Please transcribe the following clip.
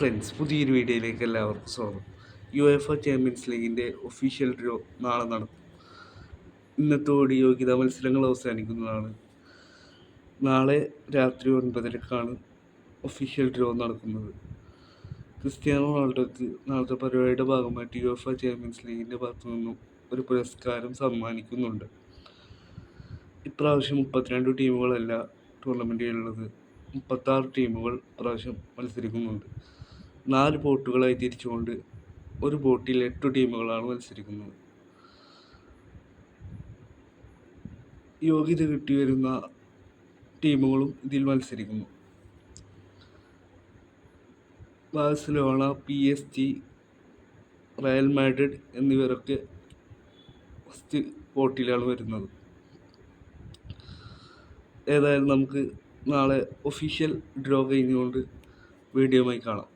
Friends, പുതിയൊരു വീഡിയോയിലേക്ക് എല്ലാവർക്കും സ്വാഗതം. യുഎഫ ചാമ്പ്യൻസ് ലീഗിൻ്റെ ഒഫീഷ്യൽ ഡ്രോ നാളെ നടക്കും. ഇന്നത്തോടെ യോഗ്യതാ മത്സരങ്ങൾ അവസാനിക്കുന്നതാണ്. നാളെ രാത്രി 9:30-ക്കാണ് ഒഫീഷ്യൽ ഡ്രോ നടക്കുന്നത്. ക്രിസ്ത്യാനോ റൊണാൾഡോയ്ക്ക് നാളത്തെ പരിപാടിയുടെ ഭാഗമായിട്ട് യുഎഫ ചാമ്പ്യൻസ് ലീഗിൻ്റെ ഭാഗത്തു നിന്നും ഒരു പുരസ്കാരം സമ്മാനിക്കുന്നുണ്ട്. ഇപ്രാവശ്യം 32 ടീമുകളല്ല ടൂർണമെൻറ്റിലുള്ളത്, 36 ടീമുകൾ പ്രാവശ്യം മത്സരിക്കുന്നുണ്ട്. 4 ബോട്ടുകളായി തിരിച്ചുകൊണ്ട് ഒരു ബോട്ടിൽ 8 ടീമുകളാണ് മത്സരിക്കുന്നത്. യോഗ്യത കിട്ടി വരുന്ന ടീമുകളും ഇതിൽ മത്സരിക്കുന്നു. ബാഴ്സലോണ, PSG, റയൽ മാഡ്രിഡ് എന്നിവരൊക്കെ ഫസ്റ്റ് ബോട്ടിലാണ് വരുന്നത്. ഏതായാലും നമുക്ക് നാളെ ഒഫീഷ്യൽ ഡ്രോ കഴിഞ്ഞുകൊണ്ട് വീഡിയോയുമായി കാണാം.